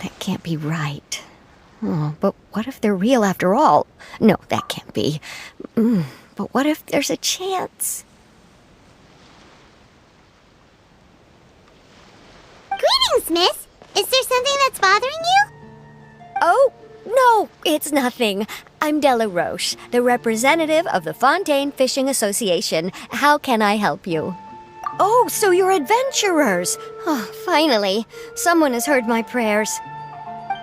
That can't be right. Oh, but what if they're real after all? No, that can't be. But what if there's a chance? Greetings, miss! Is there something that's bothering you? Oh, no, it's nothing. I'm Della Roche, the representative of the Fontaine Fishing Association. How can I help you? Oh, so you're adventurers! Oh, finally, someone has heard my prayers.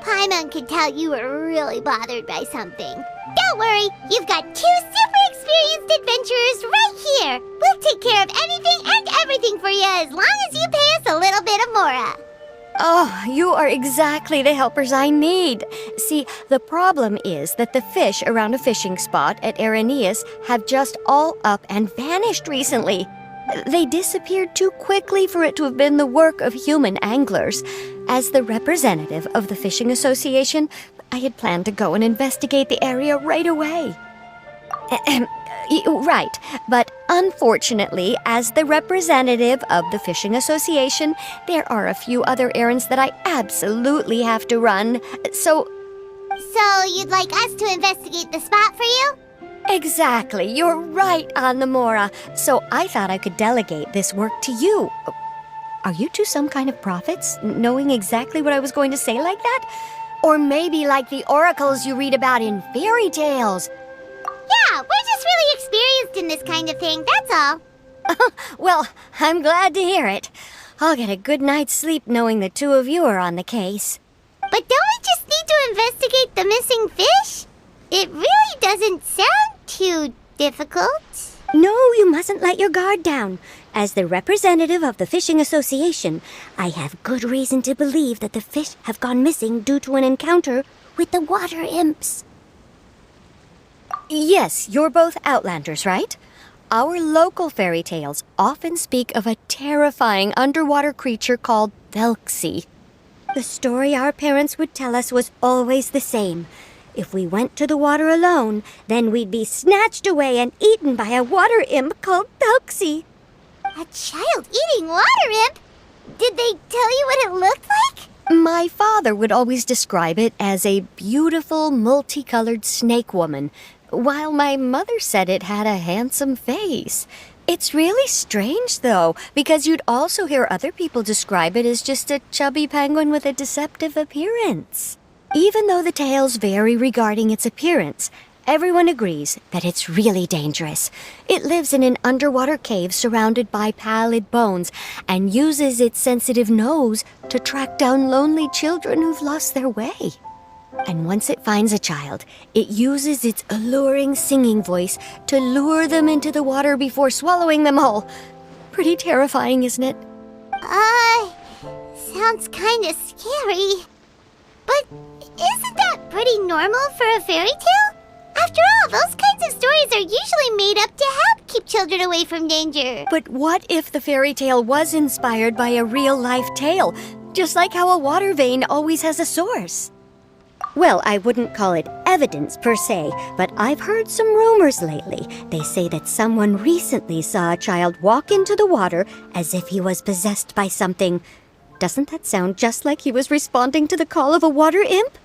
Paimon could tell you were really bothered by something. Don't worry, you've got 2 super experienced adventurers right here. We'll take care of anything and everything for you as long as you pay us a little bit of mora. Oh, you are exactly the helpers I need. See, the problem is that the fish around a fishing spot at Araneus have just all up and vanished recently. They disappeared too quickly for it to have been the work of human anglers. As the representative of the Fishing Association, I had planned to go and investigate the area right away. Right, but unfortunately, as the representative of the Fishing Association, there are a few other errands that I absolutely have to run, So you'd like us to investigate the spot for you? Exactly, you're right on the mora. So I thought I could delegate this work to you. Are you two some kind of prophets, knowing exactly what I was going to say like that? Or maybe like the oracles you read about in fairy tales? Yeah, we're just really experienced in this kind of thing, that's all. Well, I'm glad to hear it. I'll get a good night's sleep knowing the two of you are on the case. But don't we just need to investigate the missing fish? It really doesn't sound too difficult. No, you mustn't let your guard down. As the representative of the Fishing Association, I have good reason to believe that the fish have gone missing due to an encounter with the water imps. Yes, you're both Outlanders, right? Our local fairy tales often speak of a terrifying underwater creature called Thelxie. The story our parents would tell us was always the same. If we went to the water alone, then we'd be snatched away and eaten by a water imp called Thelxie. A child-eating water imp? Did they tell you what it looked like? My father would always describe it as a beautiful, multicolored snake woman, while my mother said it had a handsome face. It's really strange, though, because you'd also hear other people describe it as just a chubby penguin with a deceptive appearance. Even though the tales vary regarding its appearance, everyone agrees that it's really dangerous. It lives in an underwater cave surrounded by pallid bones and uses its sensitive nose to track down lonely children who've lost their way. And once it finds a child, it uses its alluring singing voice to lure them into the water before swallowing them whole. Pretty terrifying, isn't it? Sounds kinda scary. But isn't that pretty normal for a fairy tale? After all, those kinds of stories are usually made up to help keep children away from danger. But what if the fairy tale was inspired by a real-life tale, just like how a water vein always has a source? Well, I wouldn't call it evidence per se, but I've heard some rumors lately. They say that someone recently saw a child walk into the water as if he was possessed by something. Doesn't that sound just like he was responding to the call of a water imp?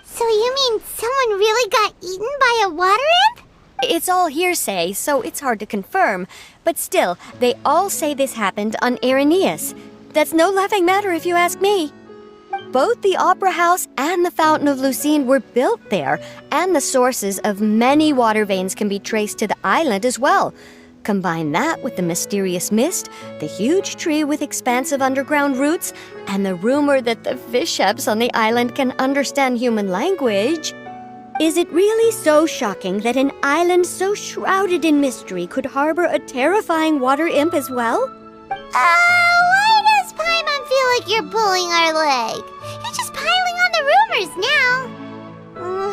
So you mean someone really got eaten by a water imp? It's all hearsay, so it's hard to confirm. But still, they all say this happened on Araneus. That's no laughing matter if you ask me. Both the Opera House and the Fountain of Lucine were built there, and the sources of many water veins can be traced to the island as well. Combine that with the mysterious mist, the huge tree with expansive underground roots, and the rumor that the fish apes on the island can understand human language. Is it really so shocking that an island so shrouded in mystery could harbor a terrifying water imp as well? Why does Paimon feel like you're pulling our leg? You're just piling on the rumors now.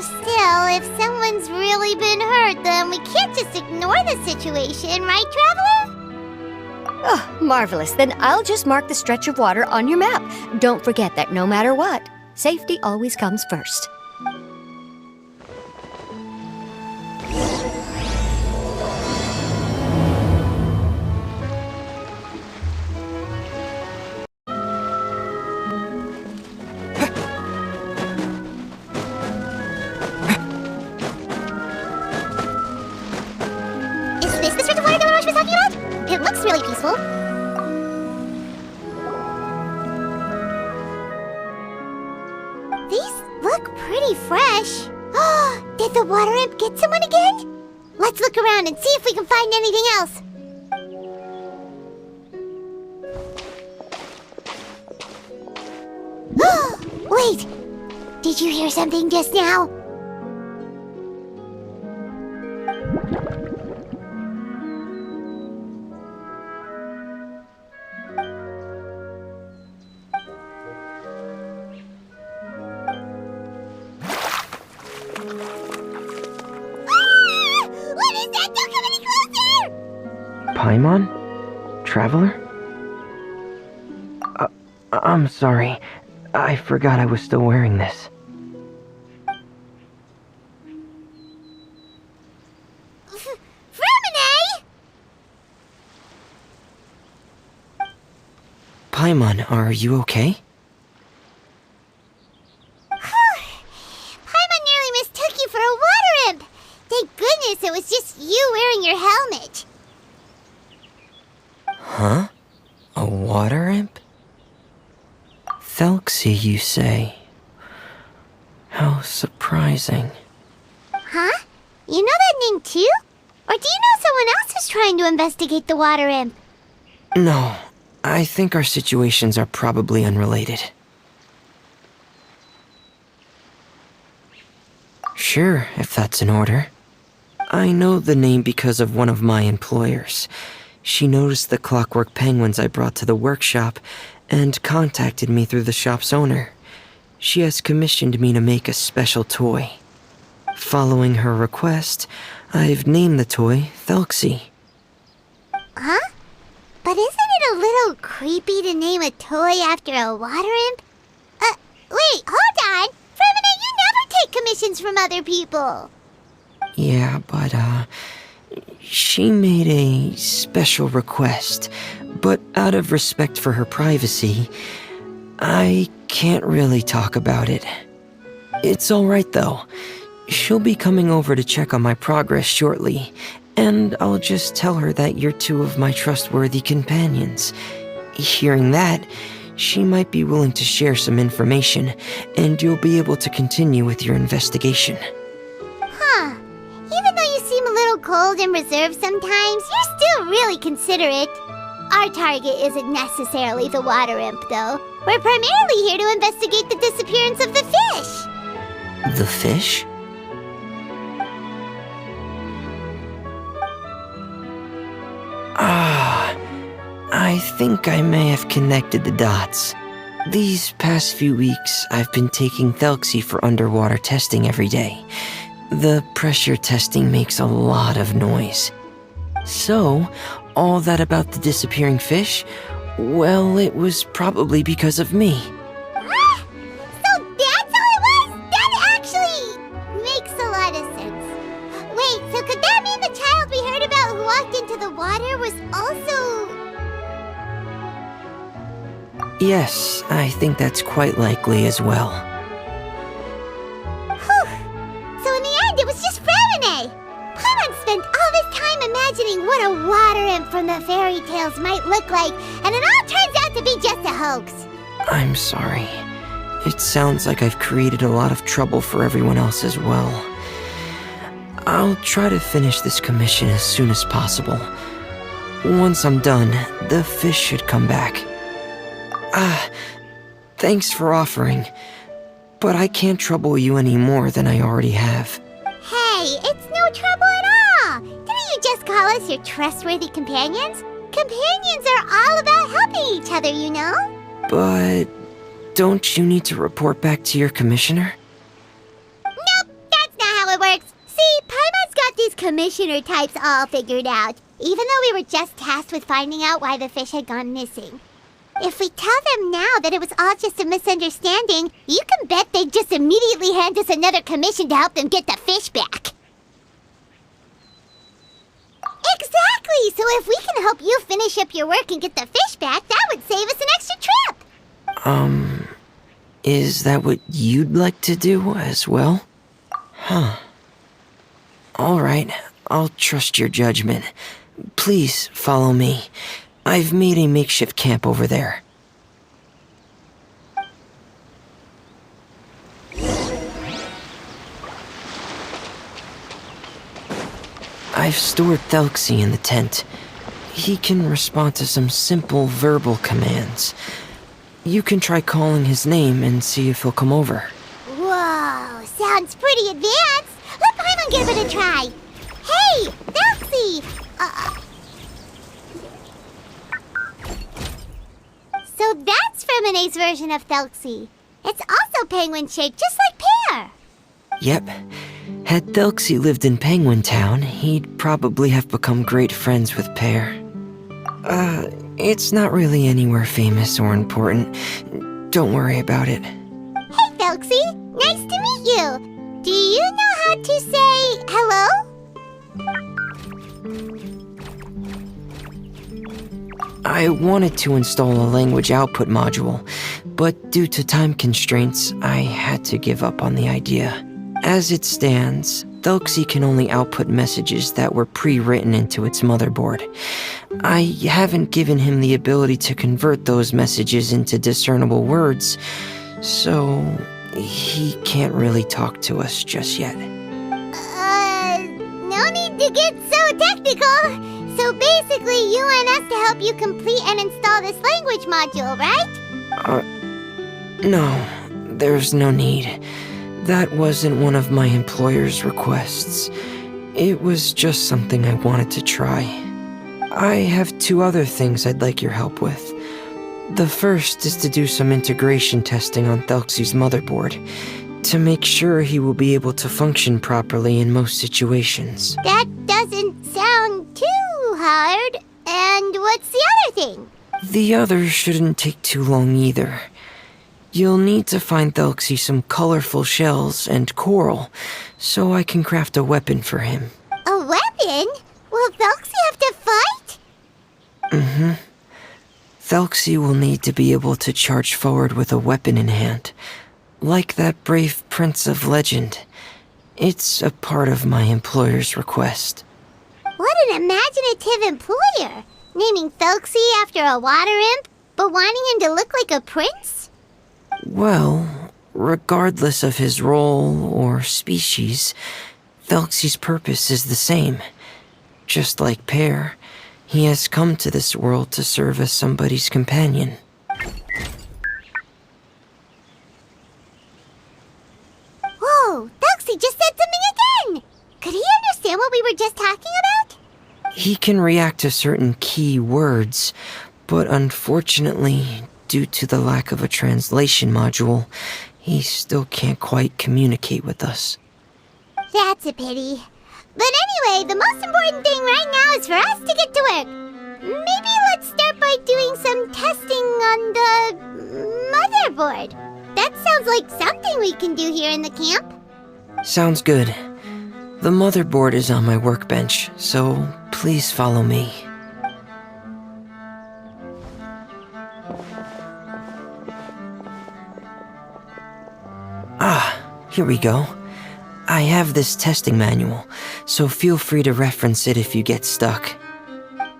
Still, if someone's really been hurt, then we can't just ignore the situation, right, Traveler? Oh, marvelous. Then I'll just mark the stretch of water on your map. Don't forget that no matter what, safety always comes first. useful. These look pretty fresh. Did the water imp get someone again? Let's look around and see if we can find anything else. Wait! Did you hear something just now? What is that? Don't come any closer! Paimon? Traveler? I'm sorry. I forgot I was still wearing this. Fremine! Paimon, are you okay? Paimon nearly mistook you for a water imp! Thank goodness it was just you wearing your helmet. Huh? A water imp? Thelxie, you say? How surprising. Huh? You know that name too? Or do you know someone else who's trying to investigate the water imp? No, I think our situations are probably unrelated. Sure, if that's in order. I know the name because of one of my employers. She noticed the clockwork penguins I brought to the workshop and contacted me through the shop's owner. She has commissioned me to make a special toy. Following her request, I've named the toy Thelxie. Huh? But isn't it a little creepy to name a toy after a water imp? Wait, hold on! Fremine, you never take commissions from other people! Yeah, but, she made a special request, but out of respect for her privacy, I can't really talk about it. It's alright though. She'll be coming over to check on my progress shortly, and I'll just tell her that you're two of my trustworthy companions. Hearing that, she might be willing to share some information, and you'll be able to continue with your investigation. Huh. Even though you seem a little cold and reserved sometimes, you're still really considerate. Our target isn't necessarily the water imp, though. We're primarily here to investigate the disappearance of the fish. The fish? I think I may have connected the dots. These past few weeks, I've been taking Thelxie for underwater testing every day. The pressure testing makes a lot of noise. So, all that about the disappearing fish? Well, it was probably because of me. What? So that's how it was? That actually makes a lot of sense. Wait, so could that mean the child we heard about who walked into the water was also... Yes, I think that's quite likely as well. Whew. So in the end, it was just Fremine. Paimon spent all this time imagining what a water imp from the fairy tales might look like, and it all turns out to be just a hoax. I'm sorry. It sounds like I've created a lot of trouble for everyone else as well. I'll try to finish this commission as soon as possible. Once I'm done, the fish should come back. Thanks for offering, but I can't trouble you any more than I already have. Hey, it's no trouble at all. Didn't you just call us your trustworthy companions? Companions are all about helping each other, you know? But don't you need to report back to your commissioner? Nope, that's not how it works. See, Paimon's got these commissioner types all figured out, even though we were just tasked with finding out why the fish had gone missing. If we tell them now that it was all just a misunderstanding, you can bet they'd just immediately hand us another commission to help them get the fish back. Exactly! So if we can help you finish up your work and get the fish back, that would save us an extra trip! Is that what you'd like to do as well? Huh. Alright, I'll trust your judgment. Please follow me. I've made a makeshift camp over there. I've stored Thelxie in the tent. He can respond to some simple verbal commands. You can try calling his name and see if he'll come over. Whoa, sounds pretty advanced. Let Paimon give it a try. Hey, Thelxie! So that's Fremone's version of Thelxie. It's also penguin-shaped, just like Pear. Yep. Had Thelxie lived in Penguin Town, he'd probably have become great friends with Pear. It's not really anywhere famous or important. Don't worry about it. Hey, Thelxie. Nice to meet you. Do you know how to say hello? I wanted to install a language output module, but due to time constraints, I had to give up on the idea. As it stands, Thelxie can only output messages that were pre-written into its motherboard. I haven't given him the ability to convert those messages into discernible words, so he can't really talk to us just yet. No need to get so technical. So basically, you want us to help you complete and install this language module, right? No, there's no need. That wasn't one of my employer's requests. It was just something I wanted to try. I have 2 other things I'd like your help with. The first is to do some integration testing on Thelxie's motherboard, to make sure he will be able to function properly in most situations. That doesn't sound too hard. And what's the other thing? The other shouldn't take too long either. You'll need to find Thelxie some colorful shells and coral, so I can craft a weapon for him. A weapon? Will Thelxie have to fight? Mm-hmm. Thelxie will need to be able to charge forward with a weapon in hand, like that brave prince of legend. It's a part of my employer's request. What an imaginative employer! Naming Thelxie after a water imp, but wanting him to look like a prince? Well, regardless of his role or species, Thelxie's purpose is the same. Just like Pear, he has come to this world to serve as somebody's companion. Whoa, Thelxie just said something again! Could he understand what we were just talking about? He can react to certain key words, but unfortunately, due to the lack of a translation module, he still can't quite communicate with us. That's a pity. But anyway, the most important thing right now is for us to get to work. Maybe let's start by doing some testing on the motherboard. That sounds like something we can do here in the camp. Sounds good. The motherboard is on my workbench, so please follow me. Here we go. I have this testing manual, so feel free to reference it if you get stuck.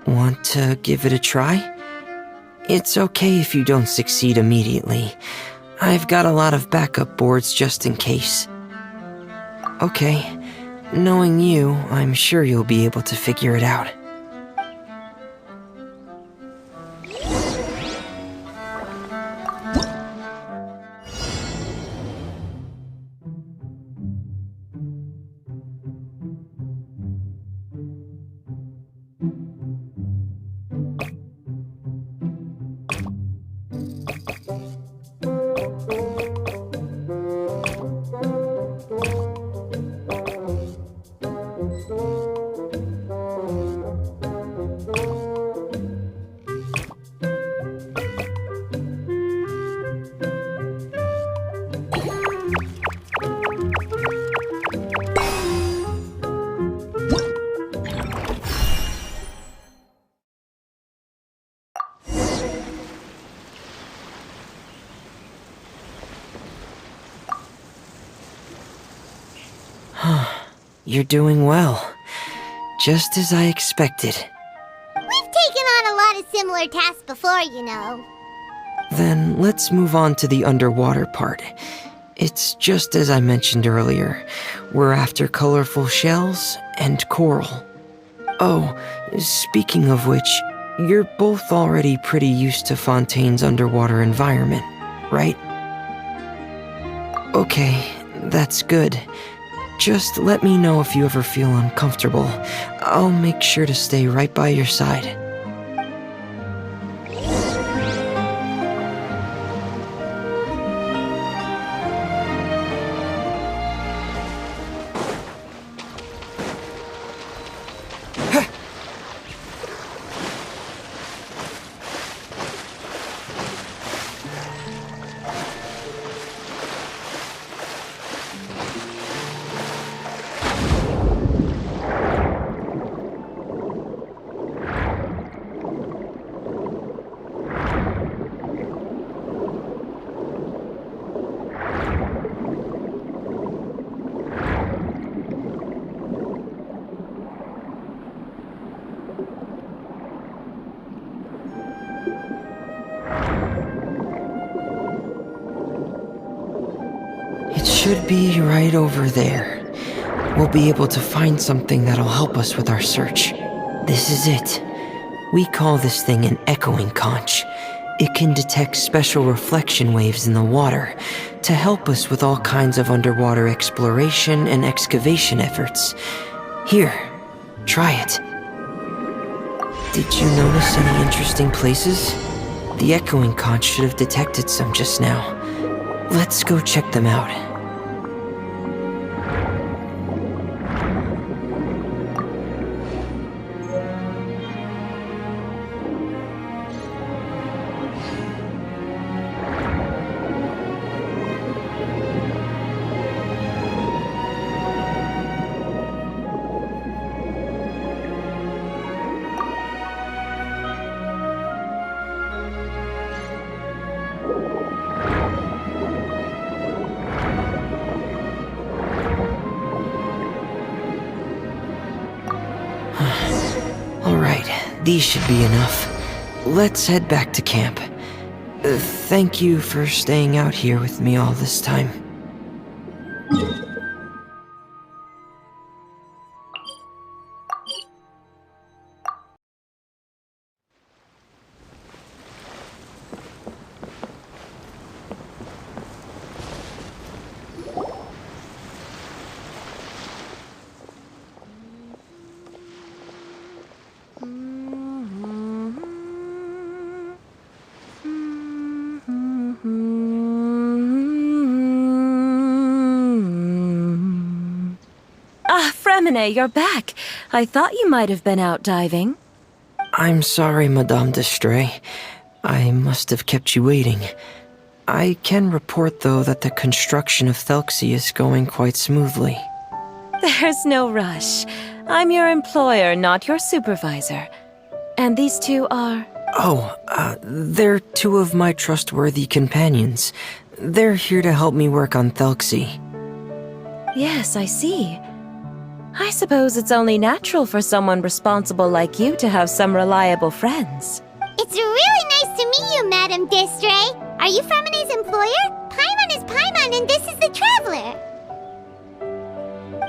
Want to give it a try? It's okay if you don't succeed immediately. I've got a lot of backup boards just in case. Okay, knowing you, I'm sure you'll be able to figure it out. You're doing well. Just as I expected. We've taken on a lot of similar task before, you know. Then let's move on to the underwater part. It's just as I mentioned earlier. We're after colorful shells and coral. Oh, speaking of which, you're both already pretty used to Fontaine's underwater environment, right? Okay, that's good. Just let me know if you ever feel uncomfortable. I'll make sure to stay right by your side. It should be right over there. We'll be able to find something that'll help us with our search. This is it. We call this thing an echoing conch. It can detect special reflection waves in the water to help us with all kinds of underwater exploration and excavation efforts. Here, try it. Did you notice any interesting places? The echoing conch should have detected some just now. Let's go check them out. These should be enough. Let's head back to camp. Thank you for staying out here with me all this time. Fremine, you're back. I thought you might have been out diving. I'm sorry, Madame d'Estray. I must have kept you waiting. I can report, though, that the construction of Thelxie is going quite smoothly. There's no rush. I'm your employer, not your supervisor. And these two are... Oh, they're two of my trustworthy companions. They're here to help me work on Thelxie. Yes, I see. I suppose it's only natural for someone responsible like you to have some reliable friends. It's really nice to meet you, Madame d'Estray. Are you Fremine's employer? Paimon is Paimon, and this is the Traveler.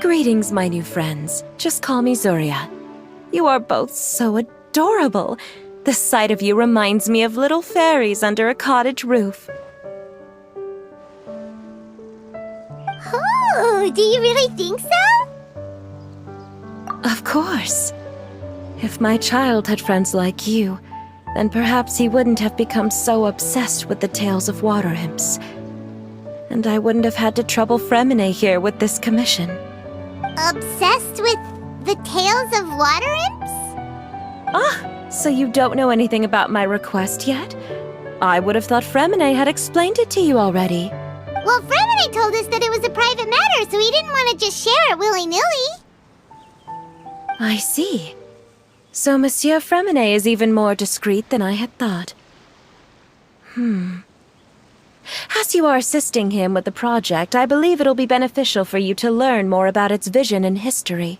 Greetings, my new friends. Just call me Zuria. You are both so adorable. The sight of you reminds me of little fairies under a cottage roof. Oh, do you really think so? Of course. If my child had friends like you, then perhaps he wouldn't have become so obsessed with the tales of water imps. And I wouldn't have had to trouble Fremine here with this commission. Obsessed with the tales of water imps? Ah, so you don't know anything about my request yet? I would have thought Fremine had explained it to you already. Well, Fremine told us that it was a private matter, so he didn't want to just share it willy-nilly. I see. So Monsieur Fremine is even more discreet than I had thought. As you are assisting him with the project, I believe it'll be beneficial for you to learn more about its vision and history.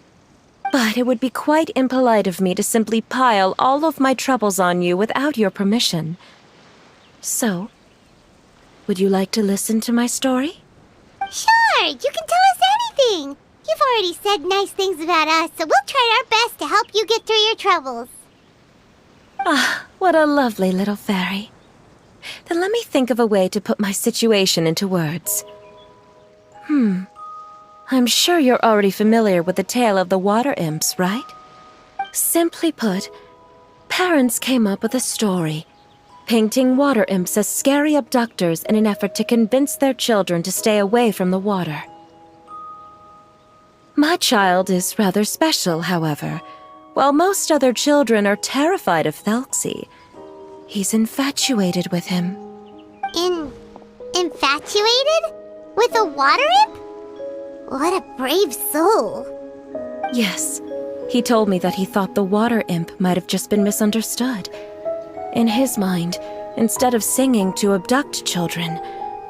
But it would be quite impolite of me to simply pile all of my troubles on you without your permission. So, would you like to listen to my story? Sure, you can tell us anything. You've already said nice things about us, so we'll try our best to help you get through your troubles. Ah, what a lovely little fairy. Then let me think of a way to put my situation into words. I'm sure you're already familiar with the tale of the water imps, right? Simply put, parents came up with a story, painting water imps as scary abductors in an effort to convince their children to stay away from the water. My child is rather special, however. While most other children are terrified of Thelxie, he's infatuated with him. Infatuated? With a water imp? What a brave soul. Yes, he told me that he thought the water imp might have just been misunderstood. In his mind, instead of singing to abduct children,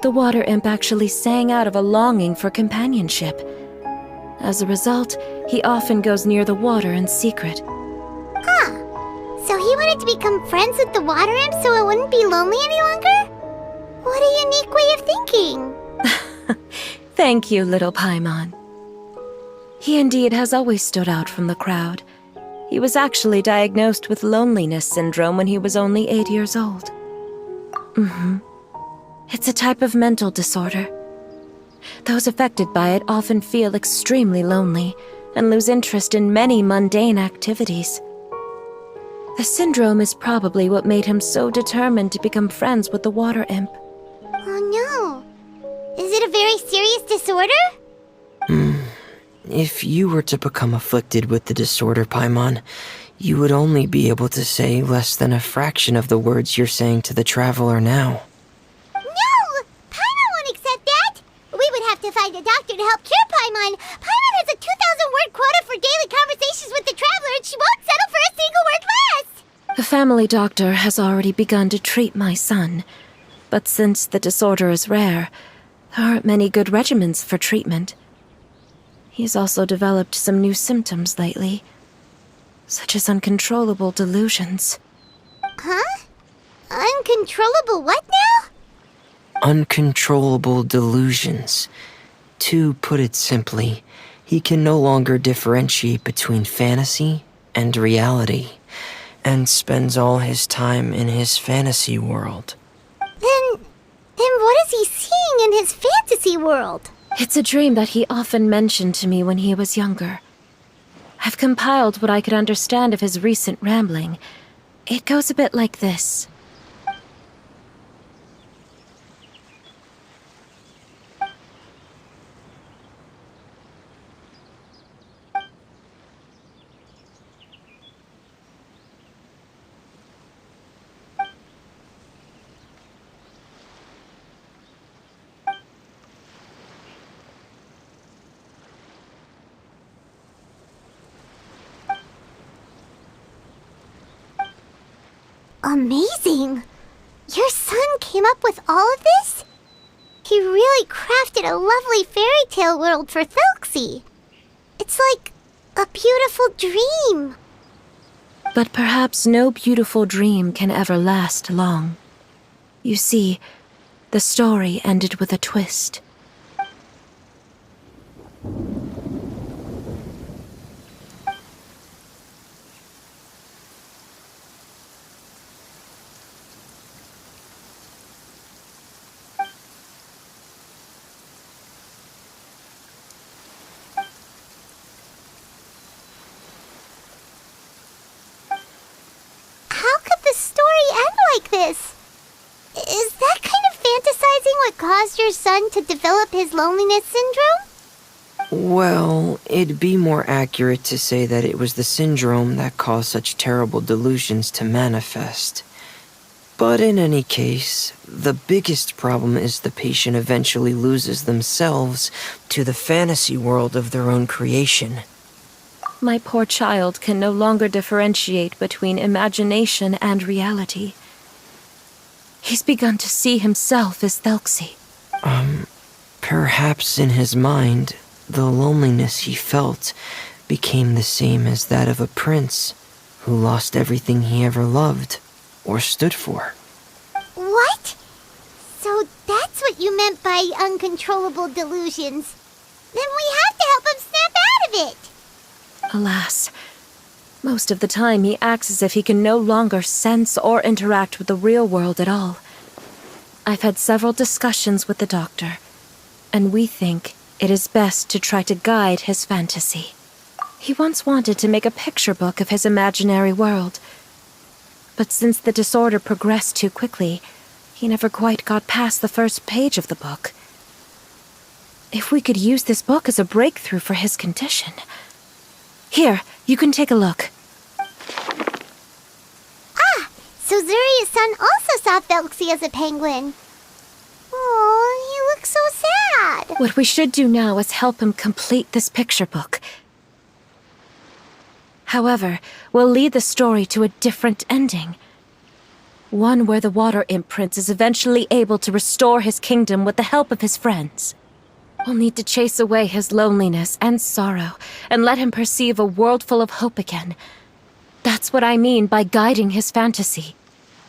the water imp actually sang out of a longing for companionship. As a result, he often goes near the water in secret. So he wanted to become friends with the water imp so it wouldn't be lonely any longer? What a unique way of thinking. Thank you, little Paimon. He indeed has always stood out from the crowd. He was actually diagnosed with loneliness syndrome when he was only 8 years old. It's a type of mental disorder. Those affected by it often feel extremely lonely and lose interest in many mundane activities. The syndrome is probably what made him so determined to become friends with the water imp. Oh no. Is it a very serious disorder? If you were to become afflicted with the disorder, Paimon, you would only be able to say less than a fraction of the words you're saying to the traveler now. No! Paimon won't accept that! We would have to find a doctor to help cure Paimon. Paimon has a 2,000-word quota for daily conversations with the traveler, and she won't settle for a single word less! The family doctor has already begun to treat my son, but since the disorder is rare, there aren't many good regimens for treatment. He's also developed some new symptoms lately, such as uncontrollable delusions. Huh? Uncontrollable what now? Uncontrollable delusions. To put it simply, he can no longer differentiate between fantasy and reality, and spends all his time in his fantasy world. Then what is he seeing in his fantasy world? It's a dream that he often mentioned to me when he was younger. I've compiled what I could understand of his recent rambling. It goes a bit like this. Amazing! Your son came up with all of this? He really crafted a lovely fairy tale world for Thelxie. It's like a beautiful dream. But perhaps no beautiful dream can ever last long. You see, the story ended with a twist. How could the story end like this? Is that kind of fantasizing what caused your son to develop his loneliness syndrome? Well, it'd be more accurate to say that it was the syndrome that caused such terrible delusions to manifest. But in any case, the biggest problem is the patient eventually loses themselves to the fantasy world of their own creation. My poor child can no longer differentiate between imagination and reality. He's begun to see himself as Thelxie. Perhaps in his mind, the loneliness he felt became the same as that of a prince who lost everything he ever loved or stood for. What? So that's what you meant by uncontrollable delusions. Then we have to help him snap out of it. Alas, most of the time he acts as if he can no longer sense or interact with the real world at all. I've had several discussions with the doctor, and we think it is best to try to guide his fantasy. He once wanted to make a picture book of his imaginary world, but since the disorder progressed too quickly, he never quite got past the first page of the book. If we could use this book as a breakthrough for his condition... Here, you can take a look. Ah, so Zuria's son also saw Thelxie as a penguin. Oh, he looks so sad. What we should do now is help him complete this picture book. However, we'll lead the story to a different ending. One where the Water Imp Prince is eventually able to restore his kingdom with the help of his friends. We'll need to chase away his loneliness and sorrow and let him perceive a world full of hope again. That's what I mean by guiding his fantasy.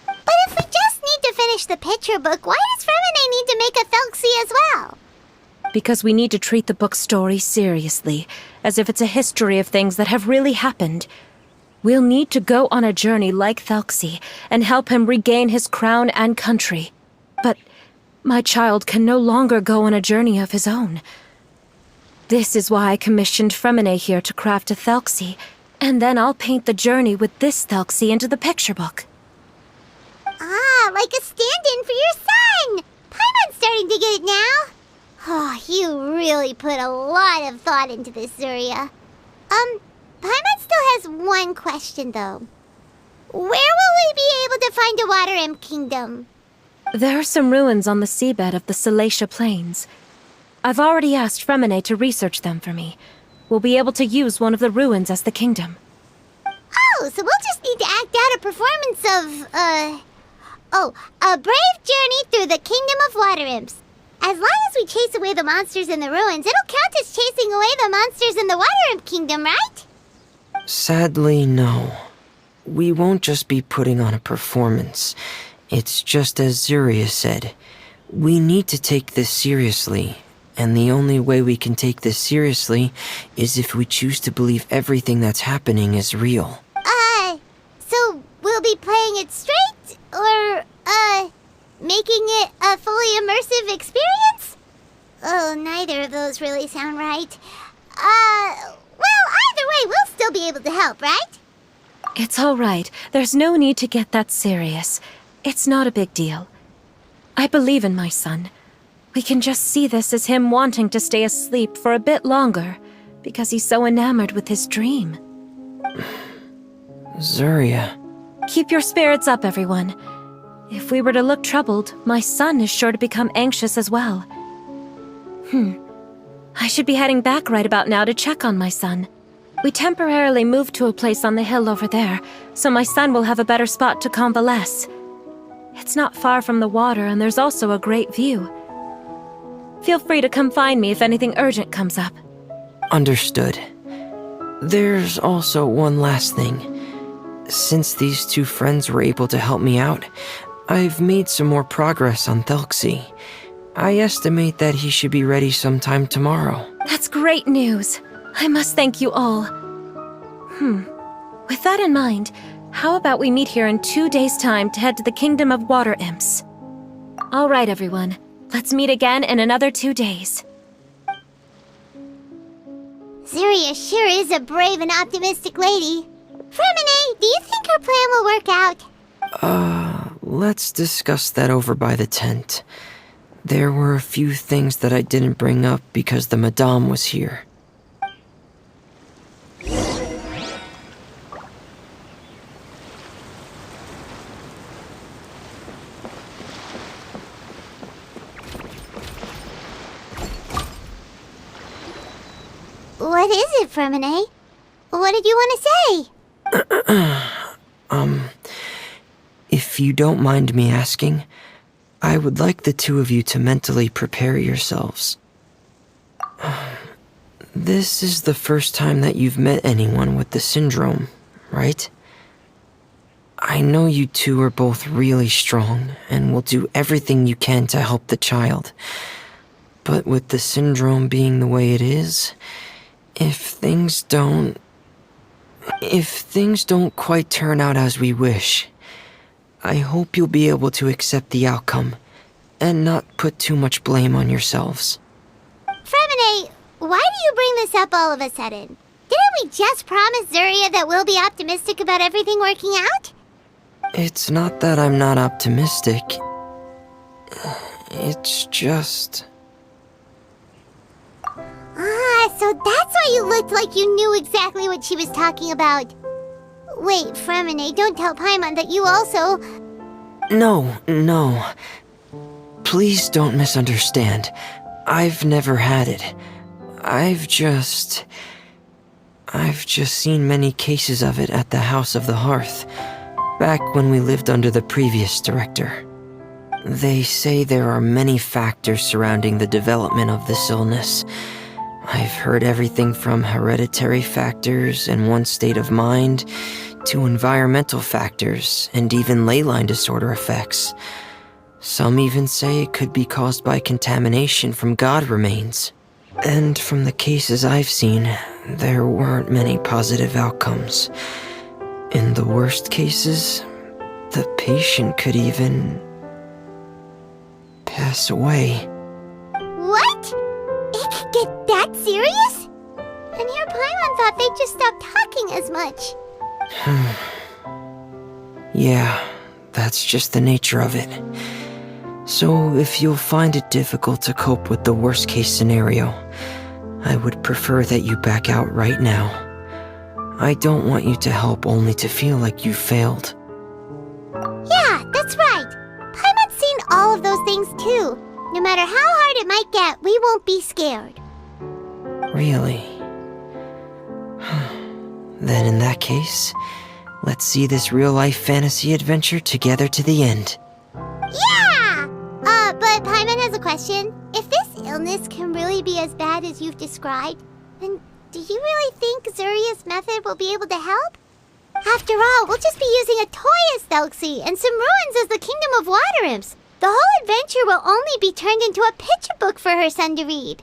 But if we just need to finish the picture book, why does Fremine need to make a Thelxie as well? Because we need to treat the book's story seriously, as if it's a history of things that have really happened. We'll need to go on a journey like Thelxie and help him regain his crown and country. But my child can no longer go on a journey of his own. This is why I commissioned Fremine here to craft a Thelxie, and then I'll paint the journey with this Thelxie into the picture book. Ah, like a stand-in for your son! Paimon's starting to get it now. Oh, you really put a lot of thought into this, Zuria. Paimon still has one question, though. Where will we be able to find a Water Imp Kingdom? There are some ruins on the seabed of the Salacia Plains. I've already asked Fremine to research them for me. We'll be able to use one of the ruins as the kingdom. Oh, so we'll just need to act out a performance of, a brave journey through the Kingdom of Water Imps. As long as we chase away the monsters in the ruins, it'll count as chasing away the monsters in the Water Imp Kingdom, right? Sadly, no. We won't just be putting on a performance. It's just as Zuria said. We need to take this seriously, and the only way we can take this seriously is if we choose to believe everything that's happening is real. So we'll be playing it straight, or, making it a fully immersive experience? Oh, neither of those really sound right. Well, either way, we'll still be able to help, right? It's all right. There's no need to get that serious. It's not a big deal. I believe in my son. We can just see this as him wanting to stay asleep for a bit longer, because he's so enamored with his dream. Zuria. Keep your spirits up, everyone. If we were to look troubled, my son is sure to become anxious as well. I should be heading back right about now to check on my son. We temporarily moved to a place on the hill over there, so my son will have a better spot to convalesce. It's not far from the water, and there's also a great view. Feel free to come find me if anything urgent comes up. Understood. There's also one last thing. Since these two friends were able to help me out, I've made some more progress on Thelxie. I estimate that he should be ready sometime tomorrow. That's great news. I must thank you all. With that in mind, how about we meet here in 2 days' time to head to the Kingdom of Water Imps? All right, everyone. Let's meet again in another 2 days. Zuria sure is a brave and optimistic lady. Fremine, do you think her plan will work out? Let's discuss that over by the tent. There were a few things that I didn't bring up because the Madame was here. What is it, Fremine? What did you want to say? If you don't mind me asking, I would like the two of you to mentally prepare yourselves. This is the first time that you've met anyone with the syndrome, right? I know you two are both really strong and will do everything you can to help the child. But with the syndrome being the way it is, if things don't quite turn out as we wish, I hope you'll be able to accept the outcome and not put too much blame on yourselves. Fremine, why do you bring this up all of a sudden? Didn't we just promise Zuria that we'll be optimistic about everything working out? It's not that I'm not optimistic. It's just... So that's why you looked like you knew exactly what she was talking about. Wait, Fremine, don't tell Paimon that you also... No. Please don't misunderstand. I've never had it. I've just seen many cases of it at the House of the Hearth, back when we lived under the previous director. They say there are many factors surrounding the development of this illness. I've heard everything from hereditary factors and one's state of mind, to environmental factors and even ley line disorder effects. Some even say it could be caused by contamination from god remains. And from the cases I've seen, there weren't many positive outcomes. In the worst cases, the patient could even pass away. What? It could get that serious? And here Paimon thought they'd just stop talking as much. Yeah, that's just the nature of it. So if you'll find it difficult to cope with the worst case scenario, I would prefer that you back out right now. I don't want you to help only to feel like you failed. Yeah, that's right. Paimon's seen all of those things too. No matter how hard it might get, we won't be scared. Really? Then in that case, let's see this real-life fantasy adventure together to the end. Yeah! But Paimon has a question. If this illness can really be as bad as you've described, then do you really think Zuria's method will be able to help? After all, we'll just be using a toy as Thelxie and some ruins as the Kingdom of Water Imps. The whole adventure will only be turned into a picture book for her son to read.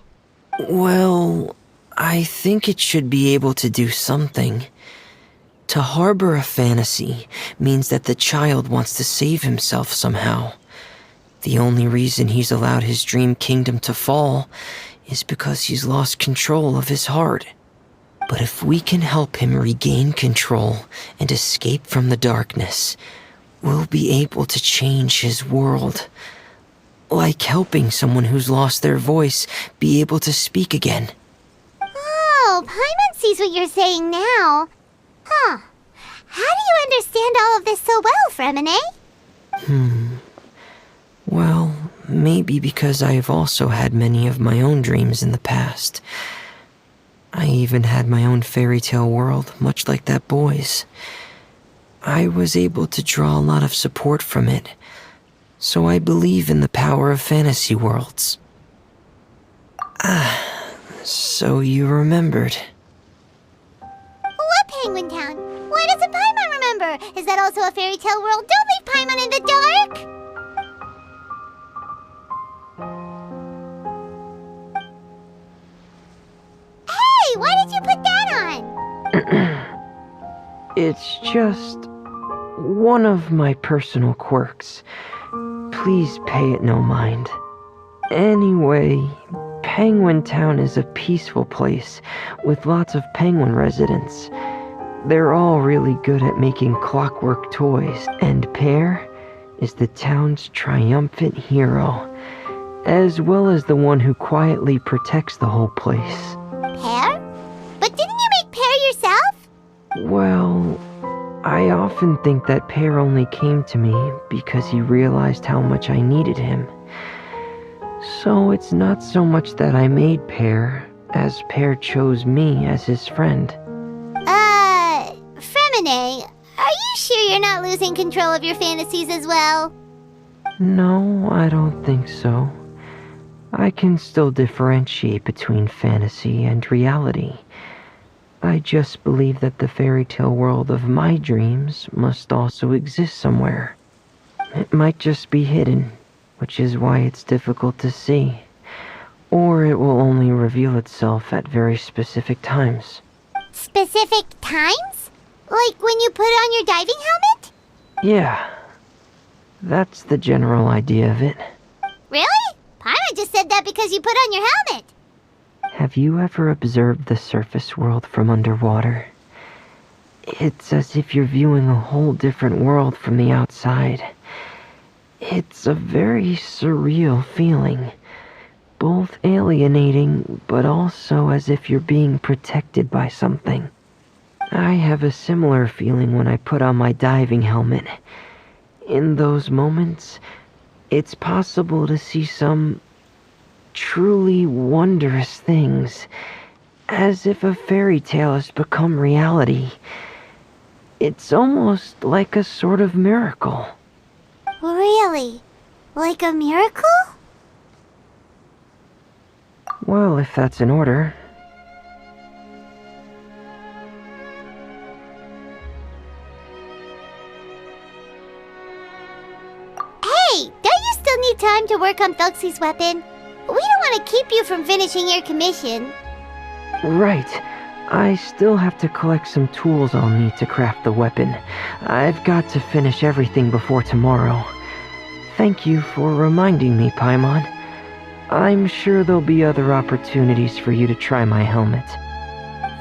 Well, I think it should be able to do something. To harbor a fantasy means that the child wants to save himself somehow. The only reason he's allowed his dream kingdom to fall is because he's lost control of his heart. But if we can help him regain control and escape from the darkness, we'll be able to change his world. Like helping someone who's lost their voice be able to speak again. Oh, Paimon sees what you're saying now. Huh. How do you understand all of this so well, Fremine? Well, maybe because I have also had many of my own dreams in the past. I even had my own fairy tale world, much like that boy's. I was able to draw a lot of support from it, so I believe in the power of fantasy worlds. So you remembered. What Penguin Town? Why doesn't Paimon remember? Is that also a fairy tale world? Don't leave Paimon in the dark! Hey, why did you put that on? It's just one of my personal quirks. Please pay it no mind. Anyway, Penguin Town is a peaceful place with lots of penguin residents. They're all really good at making clockwork toys, and Pear is the town's triumphant hero, as well as the one who quietly protects the whole place. Pear? But didn't you make Pear yourself? Well, I often think that Pear only came to me because he realized how much I needed him. So it's not so much that I made Pear, as Pear chose me as his friend. Fremine, are you sure you're not losing control of your fantasies as well? No, I don't think so. I can still differentiate between fantasy and reality. I just believe that the fairy tale world of my dreams must also exist somewhere. It might just be hidden, which is why it's difficult to see. Or it will only reveal itself at very specific times. Specific times? Like when you put on your diving helmet? Yeah, that's the general idea of it. Really? Paimon just said that because you put on your helmet. Have you ever observed the surface world from underwater? It's as if you're viewing a whole different world from the outside. It's a very surreal feeling. Both alienating, but also as if you're being protected by something. I have a similar feeling when I put on my diving helmet. In those moments, it's possible to see some truly wondrous things, as if a fairy tale has become reality. It's almost like a sort of miracle. Really? Like a miracle? Well, if that's in order. Hey, don't you still need time to work on Thelxie's weapon? We don't want to keep you from finishing your commission. Right. I still have to collect some tools I'll need to craft the weapon. I've got to finish everything before tomorrow. Thank you for reminding me, Paimon. I'm sure there'll be other opportunities for you to try my helmet.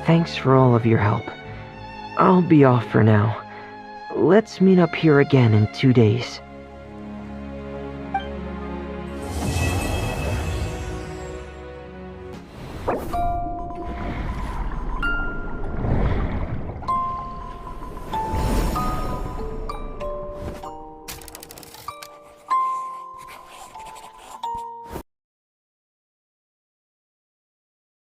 Thanks for all of your help. I'll be off for now. Let's meet up here again in 2 days.